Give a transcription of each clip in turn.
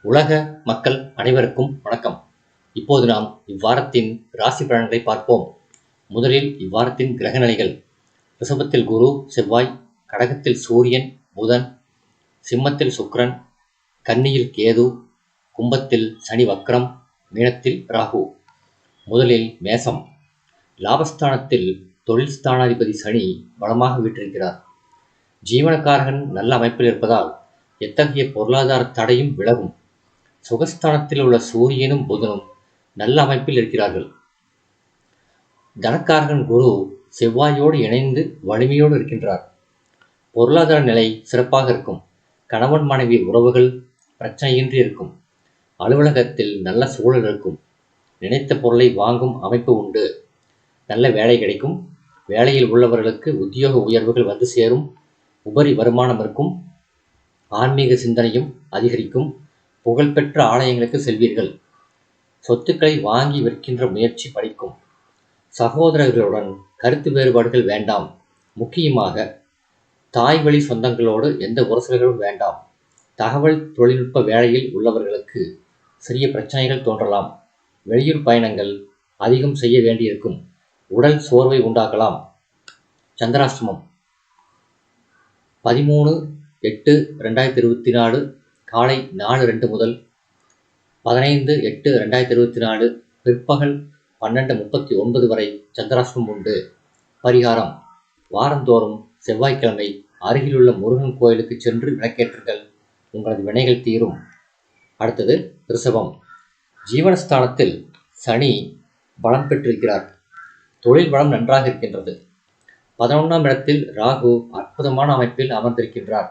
உலக மக்கள் அனைவருக்கும் வணக்கம். இப்போது நாம் இவ்வாரத்தின் ராசி பலன்களை பார்ப்போம். முதலில் இவ்வாரத்தின் கிரக நிலைகள். ரிஷபத்தில் குரு, செவ்வாய், கடகத்தில் சூரியன், புதன், சிம்மத்தில் சுக்கிரன், கன்னியில் கேது, கும்பத்தில் சனி வக்ரம், மீனத்தில் ராகு. முதலில் மேசம். லாபஸ்தானத்தில் தொழில் ஸ்தானாதிபதி சனி பலமாக வீற்றிருக்கிறார். ஜீவனக்காரகன் நல்ல அமைப்பில் இருப்பதால் எத்தகைய பொருளாதார தடையும் விலகும். சுகஸ்தானத்தில் உள்ள சூரியனும் புதனும் நல்ல அமைப்பில் இருக்கிறார்கள். தனக்காரகன் குரு செவ்வாயோடு இணைந்து வலிமையோடு இருக்கின்றார். பொருளாதார நிலை சிறப்பாக இருக்கும். கணவன் மனைவி உறவுகள் பிரச்சனையின்றி இருக்கும். அலுவலகத்தில் நல்ல சூழல் இருக்கும். நினைத்த பொருளை வாங்கும் அமைப்பு உண்டு. நல்ல வேலை கிடைக்கும். வேலையில் உள்ளவர்களுக்கு உத்தியோக உயர்வுகள் வந்து சேரும். உபரி வருமானம் இருக்கும். ஆன்மீக சிந்தனையும் அதிகரிக்கும். புகழ்பெற்ற ஆலயங்களுக்கு செல்வீர்கள். சொத்துக்களை வாங்கி விற்கின்ற முயற்சி பலிக்கும். சகோதரர்களுடன் கருத்து வேறுபாடுகள் வேண்டாம். முக்கியமாக தாய் வழி சொந்தங்களோடு எந்த உரசல்களும் வேண்டாம். தகவல் தொழில்நுட்ப வேலையில் உள்ளவர்களுக்கு சிறிய பிரச்சனைகள் தோன்றலாம். வெளியூர் பயணங்கள் அதிகம் செய்ய வேண்டியிருக்கும். உடல் சோர்வை உண்டாக்கலாம். சந்திராஷ்டமம் 13/8/2024 காலை 4:02 முதல் 15/8/2024 பிற்பகல் 12:39 வரை சந்திராஷ்டமம் உண்டு. பரிகாரம்: வாரந்தோறும் செவ்வாய்க்கிழமை அருகிலுள்ள முருகன் கோயிலுக்கு சென்று விளக்கேற்றுங்கள். உங்களது வினைகள் தீரும். அடுத்தது ரிஷபம். ஜீவனஸ்தானத்தில் சனி பலம் பெற்றிருக்கிறார். தொழில் வளம் நன்றாக இருக்கின்றது. 11ஆம் இடத்தில் ராகு அற்புதமான அமைப்பில் அமர்ந்திருக்கின்றார்.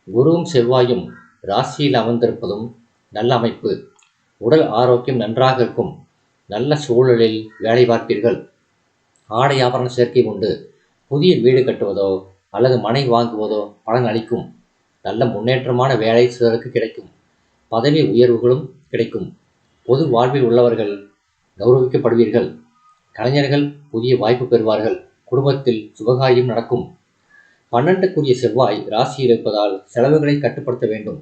குருவும் செவ்வாயும் ராசியில் அமர்ந்திருப்பதும் நல்ல அமைப்பு. உடல் ஆரோக்கியம் நன்றாக இருக்கும். நல்ல சூழலில் வேலை பார்ப்பீர்கள். ஆடை ஆபரண சேர்க்கை உண்டு. புதிய வீடு கட்டுவதோ அல்லது மனை வாங்குவதோ பலன் அளிக்கும். நல்ல முன்னேற்றமான வேலை சிலருக்கு கிடைக்கும். பதவி உயர்வுகளும் கிடைக்கும். பொது வாழ்வில் உள்ளவர்கள் கௌரவிக்கப்படுவீர்கள். கலைஞர்கள் புதிய வாய்ப்பு பெறுவார்கள். குடும்பத்தில் சுபகாரியம் நடக்கும். 12க்குரிய செவ்வாய் ராசியில் இருப்பதால் செலவுகளை கட்டுப்படுத்த வேண்டும்.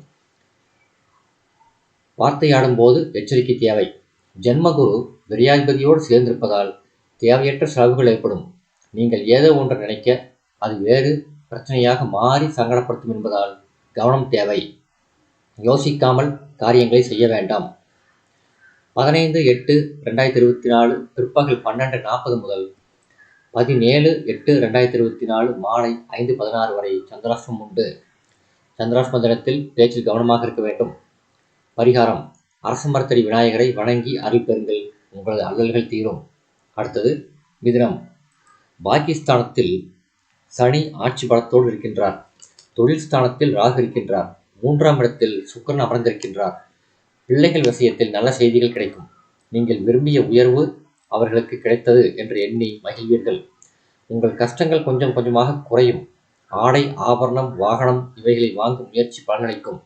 வார்த்தையாடும் போது எச்சரிக்கை தேவை. ஜென்மகுரு விரையாதிபதியோடு சேர்ந்திருப்பதால் தேவையற்ற செலவுகள் ஏற்படும். நீங்கள் ஏதோ ஒன்று நினைக்க அது வேறு பிரச்சனையாக மாறி சங்கடப்படுத்தும் என்பதால் கவனம் தேவை. யோசிக்காமல் காரியங்களை செய்ய வேண்டாம். 15/8/2024 பிற்பகல் 12:40 முதல் 17/8/2024 மாலை 5:16 வரை சந்திராஷ்டமம் உண்டு. சந்திராஷ்டம தினத்தில் பேச்சில் கவனமாக இருக்க வேண்டும். பரிகாரம்: அரச மரத்தடி விநாயகரை வணங்கி அருள் பெறுங்கள். உங்களது அல்லல்கள் தீரும். அடுத்தது மிதுனம். பாக்கியஸ்தானத்தில் சனி ஆட்சி பலத்தோடு இருக்கின்றார். தொழில் ஸ்தானத்தில் ராகு இருக்கின்றார். 3ஆம் இடத்தில் சுக்கிரன் அமர்ந்திருக்கின்றார். பிள்ளைகள் விஷயத்தில் நல்ல செய்திகள் கிடைக்கும். நீங்கள் விரும்பிய உயர்வு அவர்களுக்கு கிடைத்தது என்று எண்ணி மகிழ்வீர்கள். உங்கள் கஷ்டங்கள் கொஞ்சம் கொஞ்சமாக குறையும். ஆடை ஆபரணம் வாகனம் இவைகளை வாங்கும் முயற்சி பலனளிக்கும்.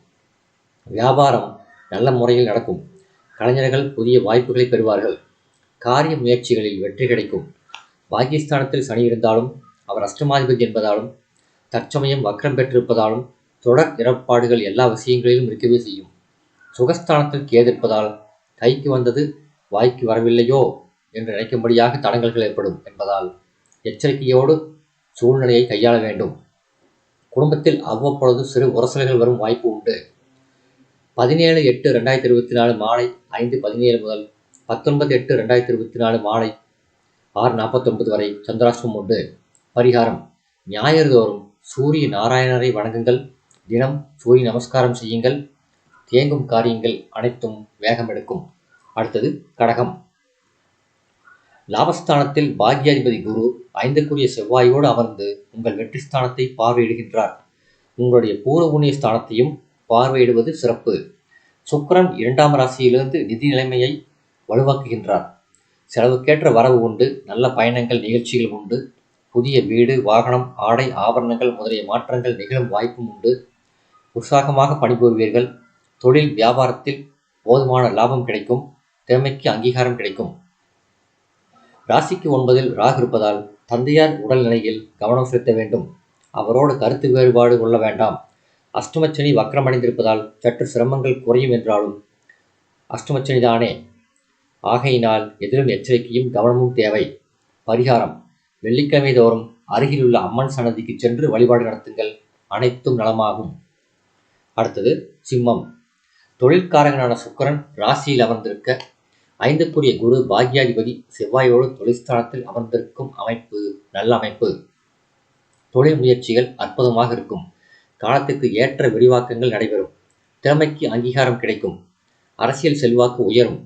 வியாபாரம் நல்ல முறையில் நடக்கும். கலைஞர்கள் புதிய வாய்ப்புகளை பெறுவார்கள். காரிய முயற்சிகளில் வெற்றி கிடைக்கும். பாகிஸ்தானத்தில் சனி இருந்தாலும் அவர் அஷ்டமாதிபதி என்பதாலும் தற்சமயம் வக்ரம் பெற்றிருப்பதாலும் தொடர் இடர்பாடுகள் எல்லா விஷயங்களிலும் இருக்கவே செய்யும். சுகஸ்தானத்தில் கேது இருப்பதால் கைக்கு வந்தது வாய்க்கு வரவில்லையோ என்று நினைக்கும்படியாக தடங்கல்கள் ஏற்படும் என்பதால் எச்சரிக்கையோடு சூழ்நிலையை கையாள வேண்டும். குடும்பத்தில் அவ்வப்பொழுது சிறு உரசல்கள் வரும் வாய்ப்பு உண்டு. 17/8/2024 மாலை 5:17 முதல் 19/8/2024 மாலை 6:49 வரை சந்திராஷ்டமம் உண்டு. பரிகாரம்: ஞாயிறு தோறும் சூரிய நாராயணரை வணங்குங்கள். தினம் சூரிய நமஸ்காரம் செய்யுங்கள். தேங்கும் காரியங்கள் அனைத்தும் வேகமெடுக்கும். அடுத்தது கடகம். லாபஸ்தானத்தில் பாக்யாதிபதி குரு 5க்குரிய செவ்வாயோடு அமர்ந்து உங்கள் வெற்றி ஸ்தானத்தை பார்வையிடுகின்றார். உங்களுடைய பூர்வ புண்ணிய ஸ்தானத்தையும் பார்வையிடுவது சிறப்பு. சுக்கிரன் 2ஆம் ராசியிலிருந்து நிதி நிலைமையை வலுவாக்குகின்றார். செலவுக்கேற்ற வரவு உண்டு. நல்ல பயணங்கள் நிகழ்ச்சிகள் உண்டு. புதிய வீடு வாகனம் ஆடை ஆபரணங்கள் முதலிய மாற்றங்கள் நிகழும் வாய்ப்பும் உண்டு. உற்சாகமாக பணிபுரிவீர்கள். தொழில் வியாபாரத்தில் போதுமான லாபம் கிடைக்கும். திறமைக்கு அங்கீகாரம் கிடைக்கும். ராசிக்கு 9இல் ராகு இருப்பதால் தந்தையார் உடல்நிலையில் கவனம் செலுத்த வேண்டும். அவரோடு கருத்து வேறுபாடு கொள்ள வேண்டாம். அஷ்டமச்சனி வக்ரமடைந்திருப்பதால் சற்று சிரமங்கள் குறையும் என்றாலும் அஷ்டமச்சனிதானே. ஆகையினால் எதிலும் எச்சரிக்கையும் கவனமும் தேவை. பரிகாரம்: வெள்ளிக்கிழமை தோறும் அருகிலுள்ள அம்மன் சன்னதிக்கு சென்று வழிபாடு நடத்துங்கள். அனைத்தும் நலமாகும். அடுத்தது சிம்மம். தொழிற்காரகனான சுக்கிரன் ராசியில் அமர்ந்திருக்க, 5க்குரிய குரு பாக்யாதிபதி செவ்வாயோடு தொழிற்ஸ்தானத்தில் அமர்ந்திருக்கும் அமைப்பு நல்ல அமைப்பு. தொழில் முயற்சிகள் அற்புதமாக இருக்கும். காலத்துக்கு ஏற்ற விரிவாக்கங்கள் நடைபெறும். திறமைக்கு அங்கீகாரம் கிடைக்கும். அரசியல் செல்வாக்கு உயரும்.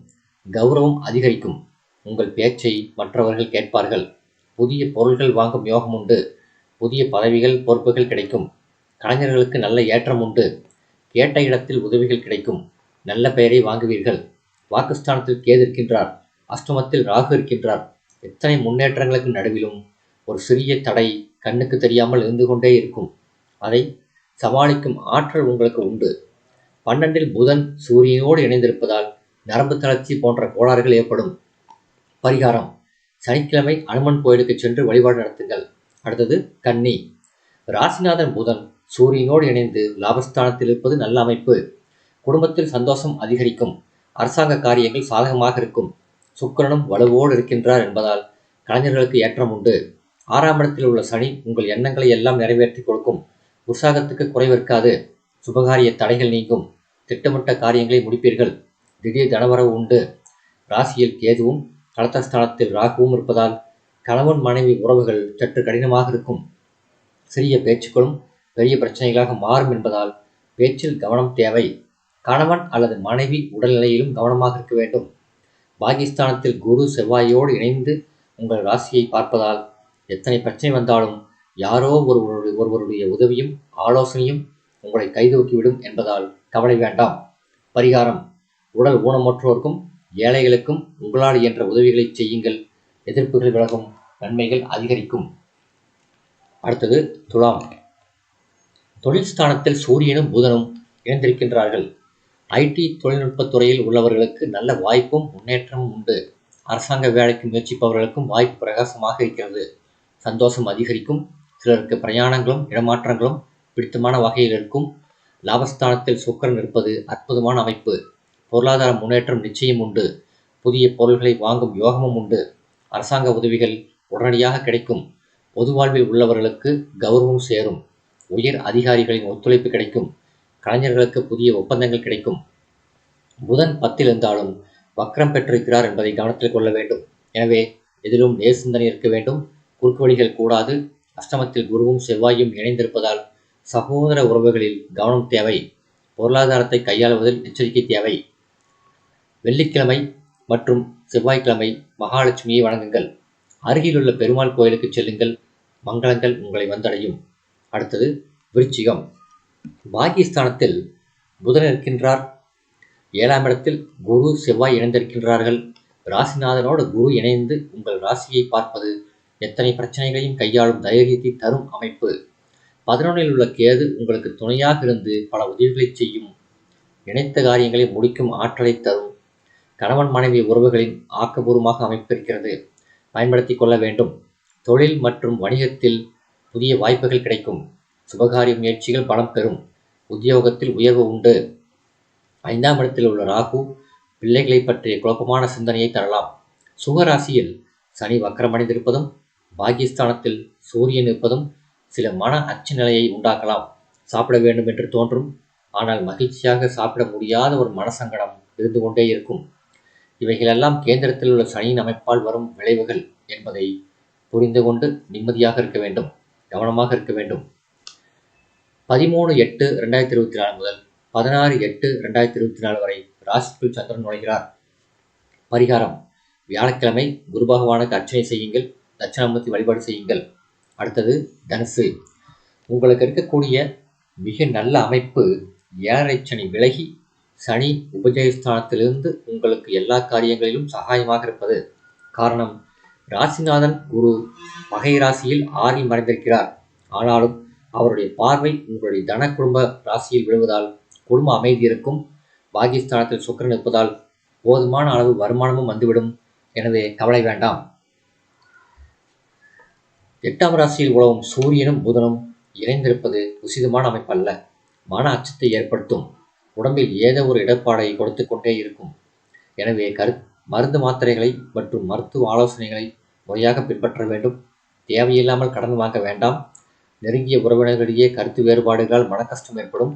கௌரவம் அதிகரிக்கும். உங்கள் பேச்சை மற்றவர்கள் கேட்பார்கள். புதிய பொருள்கள் வாங்கும் யோகம் உண்டு. புதிய பதவிகள் பொறுப்புகள் கிடைக்கும். கலைஞர்களுக்கு நல்ல ஏற்றம் உண்டு. கேட்ட இடத்தில் உதவிகள் கிடைக்கும். நல்ல பெயரை வாங்குவீர்கள். வாக்குஸ்தானத்தில் கேது இருக்கின்றார். அஷ்டமத்தில் ராகு இருக்கின்றார். எத்தனை முன்னேற்றங்களுக்கு நடுவிலும் ஒரு சிறிய தடை கண்ணுக்கு தெரியாமல் இருந்து கொண்டே இருக்கும். அதை சமாளிக்கும் ஆற்றல் உங்களுக்கு உண்டு. 12ல் புதன் சூரியனோடு இணைந்திருப்பதால் நரம்பு தளர்ச்சி போன்ற கோளாறுகள் ஏற்படும். பரிகாரம்: சனிக்கிழமை அனுமன் கோயிலுக்கு சென்று வழிபாடு நடத்துங்கள். அடுத்தது கன்னி. ராசிநாதன் புதன் சூரியனோடு இணைந்து லாபஸ்தானத்தில் இருப்பது நல்ல அமைப்பு. குடும்பத்தில் சந்தோஷம் அதிகரிக்கும். அரசாங்க காரியங்கள் சாதகமாக இருக்கும். சுக்கிரனும் வலுவோடு இருக்கின்றார் என்பதால் கலைஞர்களுக்கு ஏற்றம் உண்டு. 6ஆம் இடத்தில் உள்ள சனி உங்கள் எண்ணங்களை எல்லாம் நிறைவேற்றி கொடுக்கும். உற்சாகத்துக்கு குறைவிருக்காது. சுபகாரிய தடைகள் நீங்கும். திட்டமிட்ட காரியங்களை முடிப்பீர்கள். திடீர் தனவரவு உண்டு. ராசியில் கேதுவும் கலத்தஸ்தானத்தில் ராகுவும் இருப்பதால் கணவன் மனைவி உறவுகள் சற்று கடினமாக இருக்கும். சிறிய பேச்சுக்களும் பெரிய பிரச்சனைகளாக மாறும் என்பதால் பேச்சில் கவனம் தேவை. கணவன் அல்லது மனைவி உடல்நிலையிலும் கவனமாக இருக்க வேண்டும். பாகிஸ்தானத்தில் குரு செவ்வாயோடு இணைந்து உங்கள் ராசியை பார்ப்பதால் எத்தனை பிரச்சனை வந்தாலும் யாரோ ஒருவருடைய உதவியும் ஆலோசனையும் உங்களை கைதூக்கிவிடும் என்பதால் கவலை வேண்டாம். பரிகாரம்: உடல் ஊனமுற்றோருக்கும் ஏழைகளுக்கும் உங்களால் இயன்ற உதவிகளை செய்யுங்கள். எதிர்ப்புகள் விலகும். நன்மைகள் அதிகரிக்கும். அடுத்தது துலாம். தொழில் ஸ்தானத்தில் சூரியனும் புதனும் இணைந்திருக்கின்றார்கள். ஐடி தொழில்நுட்பத் துறையில் உள்ளவர்களுக்கு நல்ல வாய்ப்பும் முன்னேற்றமும் உண்டு. அரசாங்க வேலைக்கு முயற்சிப்பவர்களுக்கும் வாய்ப்பு பிரகாசமாக இருக்கிறது. சந்தோஷம் அதிகரிக்கும். சிலருக்கு பிரயாணங்களும் இடமாற்றங்களும் பிடித்தமான வகையில் இருக்கும். லாபஸ்தானத்தில் சுக்கிரன் இருப்பது அற்புதமான அமைப்பு. பொருளாதார முன்னேற்றம் நிச்சயம் உண்டு. புதிய பொருள்களை வாங்கும் யோகமும் உண்டு. அரசாங்க உதவிகள் உடனடியாக கிடைக்கும். பொது வாழ்வில் உள்ளவர்களுக்கு கௌரவம் சேரும். உயர் அதிகாரிகளின் ஒத்துழைப்பு கிடைக்கும். கலைஞர்களுக்கு புதிய ஒப்பந்தங்கள் கிடைக்கும். புதன் 10ல் இருந்தாலும் வக்ரம் பெற்றிருக்கிறார் என்பதை கவனத்தில் கொள்ள வேண்டும். எனவே எதிலும் நேர்சிந்தனை இருக்க வேண்டும். குறுக்கு வழிகள் கூடாது. அஷ்டமத்தில் குருவும் செவ்வாயும் இணைந்திருப்பதால் சகோதர உறவுகளில் கவனம் தேவை. பொருளாதாரத்தை கையாளுவதில் எச்சரிக்கை தேவை. வெள்ளிக்கிழமை மற்றும் செவ்வாய்க்கிழமை மகாலட்சுமியை வணங்குங்கள். அருகிலுள்ள பெருமாள் கோயிலுக்கு செல்லுங்கள். மங்களங்கள் உங்களை வந்தடையும். அடுத்தது விருச்சிகம். பாகிஸ்தானத்தில் புதன் இருக்கின்றார். 7ஆம் இடத்தில் குரு செவ்வாய் இணைந்திருக்கின்றார்கள். ராசிநாதனோடு குரு இணைந்து உங்கள் ராசியை பார்ப்பது எத்தனை பிரச்சனைகளையும் கையாளும் தைரியத்தை தரும் அமைப்பு. 11ல் உள்ள கேது உங்களுக்கு துணையாக இருந்து பல உதவிகளை செய்யும். நினைத்த காரியங்களை முடிக்கும் ஆற்றலை தரும். கணவன் மனைவி உறவுகளின் ஆக்கபூர்வமாக அமைப்பிருக்கிறது. பயன்படுத்தி கொள்ள வேண்டும். தொழில் மற்றும் வணிகத்தில் புதிய வாய்ப்புகள் கிடைக்கும். சுபகாரிய முயற்சிகள் பலம் பெறும். உத்தியோகத்தில் உயர்வு உண்டு. 5ஆம் இடத்தில் உள்ள ராகு பிள்ளைகளை பற்றிய குழப்பமான சிந்தனையை தரலாம். சுகராசியில் சனி வக்கரமடைந்திருப்பதும் பாகிஸ்தானத்தில் சூரியன் இருப்பதும் சில மன அச்ச நிலையை உண்டாக்கலாம். சாப்பிட வேண்டும் என்று தோன்றும். ஆனால் மகிழ்ச்சியாக சாப்பிட முடியாத ஒரு மனசங்கடம் இருந்து கொண்டே இருக்கும். இவைகளெல்லாம் கேந்திரத்தில் உள்ள சனியின் அமைப்பால் வரும் விளைவுகள் என்பதை புரிந்து கொண்டு நிம்மதியாக இருக்க வேண்டும். கவனமாக இருக்க வேண்டும். 13/8/2024 முதல் 16/8/2024 வரை ராசிக்குள் சந்திரன் நுழைகிறார். பரிகாரம்: வியாழக்கிழமை குரு பகவானுக்கு அர்ச்சனை செய்யுங்கள். தட்சிணாமூர்த்தி வழிபாடு செய்யுங்கள். அடுத்தது தனுசு. உங்களுக்கு இருக்கக்கூடிய மிக நல்ல அமைப்பு 7.5 சனி விலகி சனி உபஜயஸ்தானத்திலிருந்து உங்களுக்கு எல்லா காரியங்களிலும் சகாயமாக இருப்பது. காரணம், ராசிநாதன் குரு பகை ராசியில் 6ல் மறைந்திருக்கிறார். ஆனாலும் அவருடைய பார்வை உங்களுடைய தன குடும்ப ராசியில் விழுவதால் குடும்ப அமைதி இருக்கும். பாகிஸ்தானத்தில் சுக்கிரன் இருப்பதால் போதுமான அளவு வருமானமும் வந்துவிடும். எனவே கவலை வேண்டாம். 8ஆம் ராசியில் உலவும் சூரியனும் புதனும் இணைந்திருப்பது உசிதமான அமைப்பல்ல. மன அச்சத்தை ஏற்படுத்தும். உடம்பில் ஏதோ ஒரு இடர்பாடை கொடுத்து கொண்டே இருக்கும். எனவே மருந்து மாத்திரைகளை மற்றும் மருத்துவ ஆலோசனைகளை முறையாக பின்பற்ற வேண்டும். தேவையில்லாமல் கடன் வாங்க வேண்டாம். நெருங்கிய உறவினர்களிடையே கருத்து வேறுபாடுகளால் மனக்கஷ்டம் ஏற்படும்.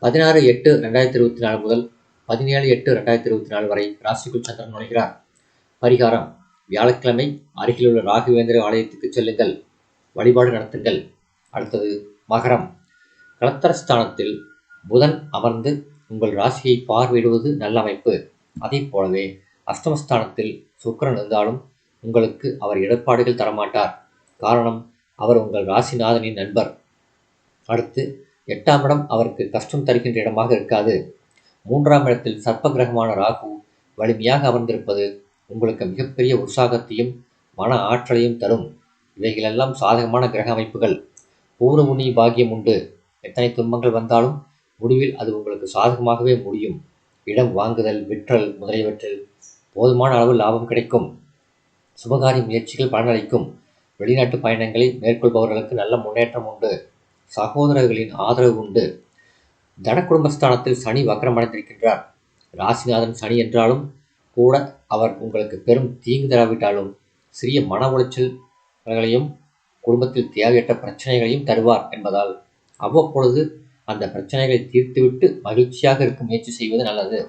16/8/2024 முதல் 17/8/2024 வரை ராசிக்குள் சந்திரன் நுழைகிறார். பரிகாரம்: வியாழக்கிழமை அருகிலுள்ள ராகவேந்திர ஆலயத்துக்கு செல்லுங்கள், வழிபாடு நடத்துங்கள். அடுத்தது மகரம். கலத்தரஸ்தானத்தில் புதன் அமர்ந்து உங்கள் ராசியை பார்வையிடுவது நல்ல அமைப்பு. அதை போலவே அஷ்டமஸ்தானத்தில் சுக்கிரன் இருந்தாலும் உங்களுக்கு அவர் இடர்பாடுகள் தரமாட்டார். காரணம், அவர் உங்கள் ராசிநாதனின் நண்பர். அடுத்து 8ஆம் இடம் அவருக்கு கஷ்டம் தருகின்ற இடமாக இருக்காது. 3ஆம் இடத்தில் சர்ப்ப கிரகமான ராகு வலிமையாக அமர்ந்திருப்பது உங்களுக்கு மிகப்பெரிய உற்சாகத்தையும் மன ஆற்றலையும் தரும். இவைகளெல்லாம் சாதகமான கிரக அமைப்புகள். பூர்வ புண்ணிய பாக்கியம் உண்டு. எத்தனை துன்பங்கள் வந்தாலும் முடிவில் அது உங்களுக்கு சாதகமாகவே முடியும். இடம் வாங்குதல், விற்றல் முதலியவற்றில் போதுமான அளவு லாபம் கிடைக்கும். சுபகாரிய முயற்சிகள் பலனளிக்கும். வெளிநாட்டு பயணங்களை மேற்கொள்பவர்களுக்கு நல்ல முன்னேற்றம் உண்டு. சகோதரர்களின் ஆதரவு உண்டு. தன குடும்பஸ்தானத்தில் சனி வக்ரமடைந்திருக்கின்றார். ராசிநாதன் சனி என்றாலும் கூட அவர் உங்களுக்கு பெரும் தீங்கு தராவிட்டாலும் சிறிய மன உளைச்சல்களையும் குடும்பத்தில் தேவையற்ற பிரச்சனைகளையும் தருவார் என்பதால் அவ்வப்பொழுது அந்த பிரச்சனைகளை தீர்த்துவிட்டு மகிழ்ச்சியாக இருக்க முயற்சி செய்வது நல்லது.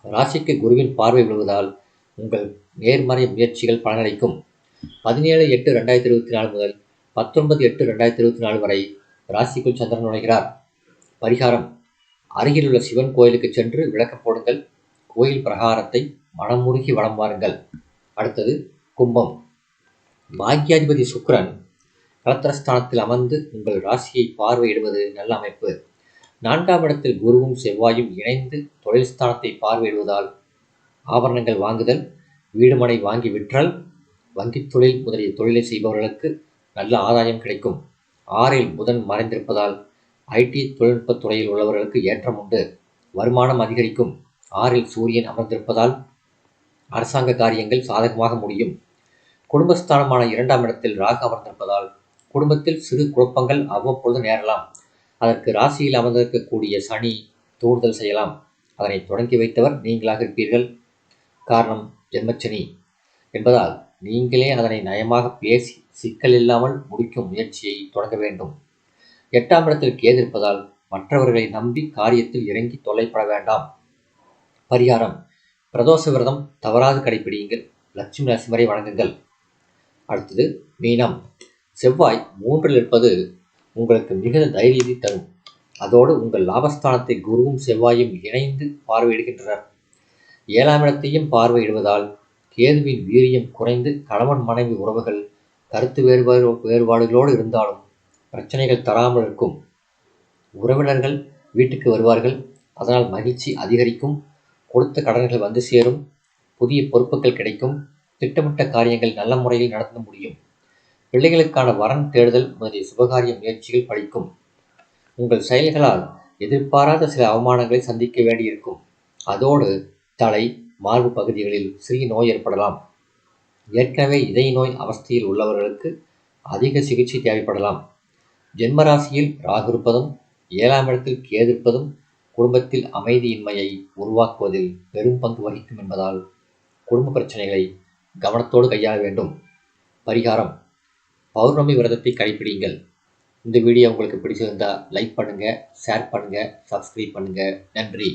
ராசிக்கு குருவின் பார்வை விழுவதால் உங்கள் நேர்மறை முயற்சிகள் பலனளிக்கும். 17/8/2024 முதல் 19/8/2024 வரை ராசிக்குள் சந்திரன் நுழைகிறார். பரிகாரம்: அருகிலுள்ள சிவன் கோயிலுக்கு சென்று விளக்கம் போடுங்கள். கோயில் பிரகாரத்தை மனமுருகி வலம் வாருங்கள். அடுத்தது கும்பம். பாக்யாதிபதி சுக்கிரன் கலத்திரஸ்தானத்தில் அமர்ந்து உங்கள் ராசியை பார்வையிடுவது நல்ல அமைப்பு. 4ஆம் இடத்தில் குருவும் செவ்வாயும் இணைந்து தொழில் ஸ்தானத்தை பார்வையிடுவதால் ஆபரணங்கள் வாங்குதல், வீடுமனை வாங்கி விற்றல், வங்கித் தொழில் முதலிய தொழிலை செய்பவர்களுக்கு நல்ல ஆதாயம் கிடைக்கும். 6இல் புதன் மறைந்திருப்பதால் ஐடி தொழில்நுட்பத் துறையில் உள்ளவர்களுக்கு ஏற்றம் உண்டு. வருமானம் அதிகரிக்கும். 6இல் சூரியன் அமர்ந்திருப்பதால் அரசாங்க காரியங்கள் சாதகமாக முடியும். குடும்பஸ்தானமான 2ஆம் இடத்தில் ராகு அமர்ந்திருப்பதால் குடும்பத்தில் சிறு குழப்பங்கள் அவ்வப்பொழுது நேரலாம். அதற்கு ராசியில் அமர்ந்திருக்கக்கூடிய சனி தூண்டுதல் செய்யலாம். அதனை தொடங்கி வைத்தவர் நீங்களாக இருப்பீர்கள். காரணம் ஜென்மச்சனி என்பதால் நீங்களே அதனை நயமாக பேசி சிக்கல் இல்லாமல் முடிக்கும் முயற்சியை தொடங்க வேண்டும். 8ஆம் இடத்தில் கேது இருப்பதால் மற்றவர்களை நம்பி காரியத்தில் இறங்கி தொல்லைப்பட வேண்டாம். பரிகாரம்: பிரதோஷ விரதம் தவறாது கடைபிடியுங்கள். லட்சுமி நரசிம்மரை வணங்குங்கள். அடுத்தது மீனம். செவ்வாய் 3இல் இருப்பது உங்களுக்கு மிகுந்த தைரியத்தை தரும். அதோடு உங்கள் லாபஸ்தானத்தை குருவும் செவ்வாயும் இணைந்து பார்வையிடுகின்றனர். 7ஆம் இடத்தையும் பார்வையிடுவதால் கேதுவின் வீரியம் குறைந்து கணவன் மனைவி உறவுகள் கருத்து வேறுபாடுகளோடு இருந்தாலும் பிரச்சனைகள் தராமல் இருக்கும். உறவினர்கள் வீட்டுக்கு வருவார்கள். அதனால் மகிழ்ச்சி அதிகரிக்கும். கொடுத்த கடன்கள் வந்து சேரும். புதிய பொறுப்புகள் கிடைக்கும். திட்டமிட்ட காரியங்கள் நல்ல முறையில் நடத்த முடியும். பிள்ளைகளுக்கான வரன் தேடுதல் முதலிய சுபகாரிய முயற்சிகள் பலிக்கும். உங்கள் செயல்களால் எதிர்பாராத சில அவமானங்களை சந்திக்க வேண்டியிருக்கும். அதோடு தலை, மார்பு பகுதிகளில் சிறிய நோய் ஏற்படலாம். ஏற்கனவே இதய நோய் அவஸ்தையில் உள்ளவர்களுக்கு அதிக சிகிச்சை தேவைப்படலாம். ஜென்மராசியில் ராகு இருப்பதும் 7ஆம் இடத்தில் கேது இருப்பதும் குடும்பத்தில் அமைதியின்மையை உருவாக்குவதில் பெரும் பங்கு வகிக்கும் என்பதால் குடும்ப பிரச்சனைகளை கவனத்தோடு கையாள வேண்டும். பரிகாரம்: பௌர்ணமி விரதத்தை கடைபிடிங்கள். இந்த வீடியோ உங்களுக்கு பிடிச்சிருந்தா லைக் பண்ணுங்க, ஷேர் பண்ணுங்க, சப்ஸ்கிரைப் பண்ணுங்க. நன்றி.